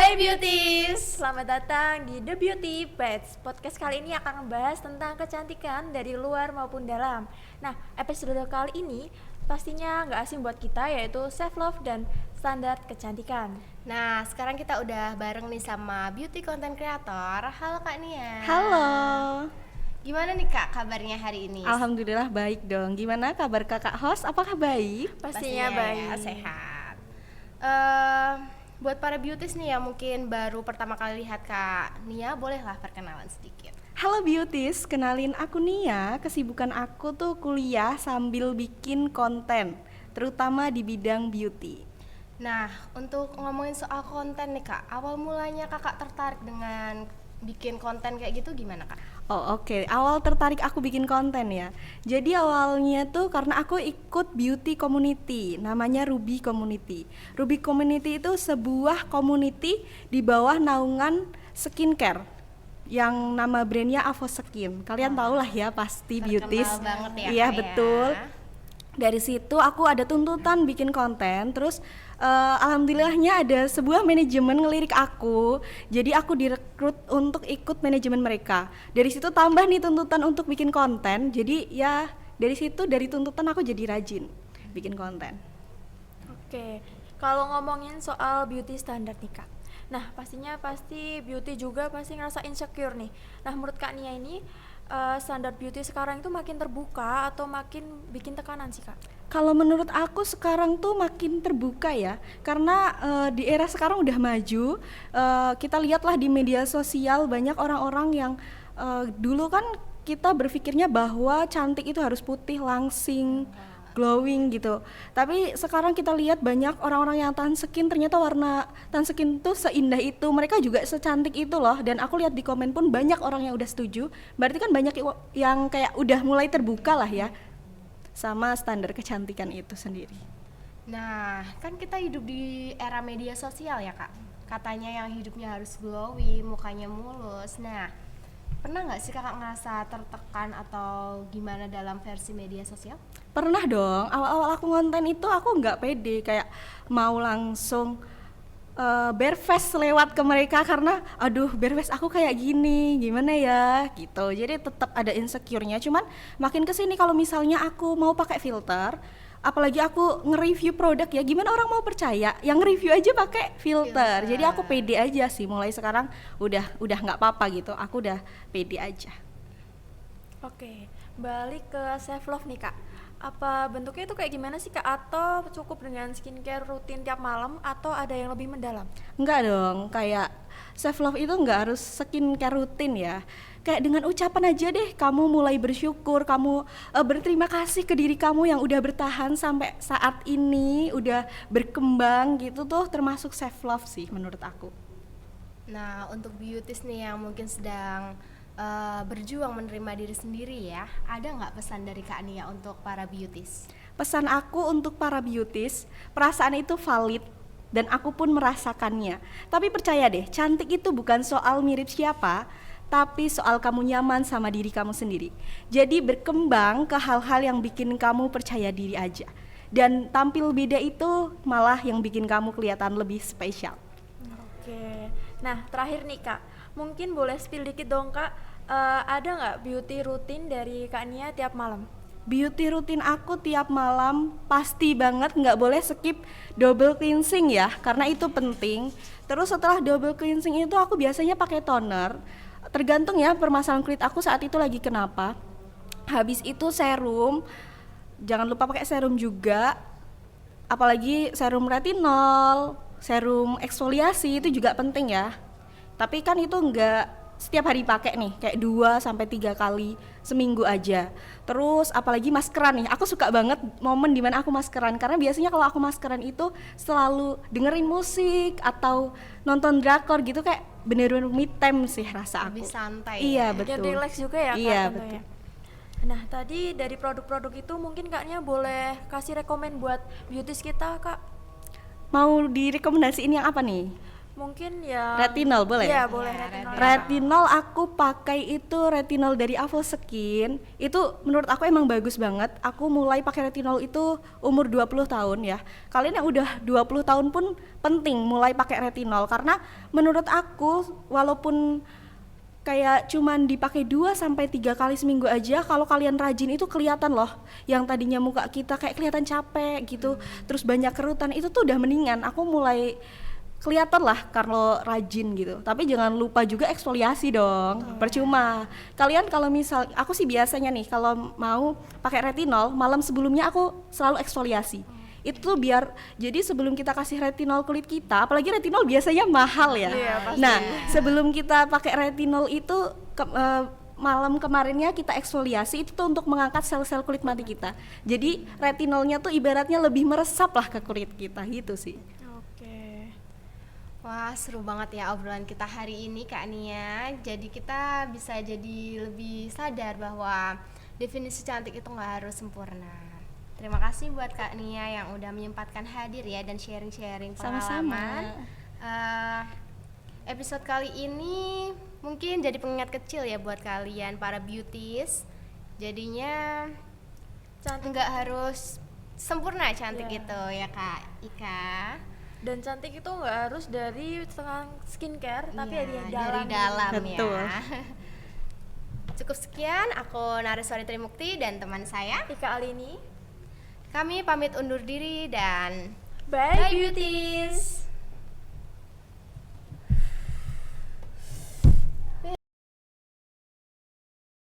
Hai Beauties, selamat datang di The Beauty Pets. Podcast kali ini akan membahas tentang kecantikan dari luar maupun dalam. Nah, episode kali ini pastinya nggak asing buat kita, yaitu self love dan standar kecantikan. Nah, sekarang kita udah bareng nih sama beauty content creator. Halo Kak Nia. Halo. Gimana nih Kak kabarnya hari ini? Alhamdulillah baik dong. Gimana kabar kakak host? Apakah baik? Pastinya ya, baik. sehat. Buat para beauties nih yang mungkin baru pertama kali lihat Kak Nia, bolehlah perkenalan sedikit. Halo beauties, kenalin aku Nia. Kesibukan aku tuh kuliah sambil bikin konten, terutama di bidang beauty. Nah, untuk ngomongin soal konten nih Kak, awal mulanya Kakak tertarik dengan bikin konten kayak gitu gimana Kak? Oh oke. Awal tertarik aku bikin konten ya. Jadi awalnya tuh karena aku ikut beauty community, namanya Ruby Community. Ruby Community itu sebuah community di bawah naungan skincare yang nama brandnya Avo Skin. Kalian tahu lah ya pasti beauties. Terkenal banget ya Iya Kak, betul. ya. Dari situ aku ada tuntutan bikin konten, terus alhamdulillahnya ada sebuah manajemen ngelirik aku, jadi aku direkrut untuk ikut manajemen mereka. Dari situ tambah nih tuntutan untuk bikin konten, jadi ya dari situ dari tuntutan aku jadi rajin bikin konten. Oke, kalau ngomongin soal beauty standar nih Kak. Nah, pasti beauty juga pasti ngerasa insecure nih. Nah, menurut Kak Nia ini standar beauty sekarang itu makin terbuka atau makin bikin tekanan sih Kak? Kalau menurut aku sekarang tuh makin terbuka ya, karena di era sekarang udah maju. Kita lihatlah di media sosial banyak orang-orang yang dulu kan kita berpikirnya bahwa cantik itu harus putih, langsing, glowing gitu. Tapi sekarang kita lihat banyak orang-orang yang tan skin, ternyata warna tan skin tuh seindah itu, mereka juga secantik itu loh. Dan aku lihat di komen pun banyak orang yang udah setuju. Berarti kan banyak yang kayak udah mulai terbuka lah ya sama standar kecantikan itu sendiri. Nah, kan kita hidup di era media sosial ya Kak. Katanya yang hidupnya harus glowy, mukanya mulus. Nah, pernah nggak sih Kakak ngerasa tertekan atau gimana dalam versi media sosial? Pernah dong, awal-awal aku ngonten itu aku nggak pede, kayak mau langsung bare face lewat ke mereka karena aduh bare face aku kayak gini, gimana ya gitu. Jadi tetap ada insecure-nya, cuman makin kesini kalau misalnya aku mau pakai filter, apalagi aku nge-review produk ya, gimana orang mau percaya yang review aja pakai filter. Jadi aku pede aja sih, mulai sekarang udah nggak apa-apa gitu, aku udah pede aja. Oke, balik ke self love nih Kak. Apa bentuknya itu kayak gimana sih Kak? Atau cukup dengan skincare rutin tiap malam atau ada yang lebih mendalam? Enggak dong, kayak self love itu enggak harus skincare rutin ya. Kayak dengan ucapan aja deh, kamu mulai bersyukur, kamu berterima kasih ke diri kamu yang udah bertahan sampai saat ini, udah berkembang gitu tuh termasuk self love sih menurut aku. Nah, untuk beauties nih yang mungkin sedang berjuang menerima diri sendiri ya, ada nggak pesan dari Kak Nia untuk para beauties? Pesan aku untuk para beauties, perasaan itu valid dan aku pun merasakannya. Tapi percaya deh, cantik itu bukan soal mirip siapa, tapi soal kamu nyaman sama diri kamu sendiri. Jadi berkembang ke hal-hal yang bikin kamu percaya diri aja. Dan tampil beda itu malah yang bikin kamu kelihatan lebih spesial. Oke, nah terakhir nih Kak, mungkin boleh spill dikit dong Kak, ada nggak beauty rutin dari Kak Nia tiap malam? Beauty rutin aku tiap malam pasti banget nggak boleh skip double cleansing ya, karena itu penting. Terus setelah double cleansing itu aku biasanya pakai toner, tergantung ya permasalahan kulit aku saat itu lagi kenapa. Habis itu serum, jangan lupa pakai serum juga, apalagi serum retinol, serum eksfoliasi itu juga penting ya. Tapi kan itu enggak setiap hari pakai nih, kayak 2-3 kali seminggu aja. Terus apalagi maskeran nih, aku suka banget momen dimana aku maskeran, karena biasanya kalau aku maskeran itu selalu dengerin musik atau nonton drakor gitu, kayak bener-bener me time sih rasa aku. Lebih santai Iya ya? betul. Bikin relax juga ya Kak Iya tentunya. betul. Nah tadi dari produk-produk itu mungkin Kaknya boleh kasih rekomen buat beauties kita Kak. Mau direkomendasiin yang apa nih? mungkin ya Retinol boleh? Iya, boleh Iya, retinol. Retinol aku pakai itu retinol dari Avo Skin. Itu menurut aku emang bagus banget. Aku mulai pakai retinol itu umur 20 tahun ya. Kalian yang udah 20 tahun pun penting mulai pakai retinol karena menurut aku walaupun kayak cuman dipakai 2 sampai 3 kali seminggu aja, kalau kalian rajin itu kelihatan loh. Yang tadinya muka kita kayak kelihatan capek gitu, terus banyak kerutan, itu tuh udah mendingan. Aku mulai kelihatan lah kalau rajin gitu. Tapi jangan lupa juga eksfoliasi dong. Percuma. Kalian kalau misal aku sih biasanya nih kalau mau pakai retinol, malam sebelumnya aku selalu eksfoliasi. Itu biar jadi sebelum kita kasih retinol kulit kita, apalagi retinol biasanya mahal ya. Iya, pasti. Nah, sebelum kita pakai retinol itu malam kemarinnya kita eksfoliasi itu tuh untuk mengangkat sel-sel kulit mati kita. Jadi retinolnya tuh ibaratnya lebih meresap lah ke kulit kita gitu sih. Oke. Wah, seru banget ya obrolan kita hari ini Kak Nia. Jadi kita bisa jadi lebih sadar bahwa definisi cantik itu nggak harus sempurna. Terima kasih buat Kak Nia yang udah menyempatkan hadir ya dan sharing-sharing pengalaman. Episode kali ini mungkin jadi pengingat kecil ya buat kalian para beauties. Jadinya Cantik nggak harus sempurna cantik Iya. itu ya Kak Ika. dan cantik itu nggak harus dari tentang skincare, tapi Iya, dari dari dalam. dalam Betul. ya. Cukup sekian, aku Nareswari Trimukti dan teman saya. Ika Alini. Kami pamit undur diri dan Bye beauties.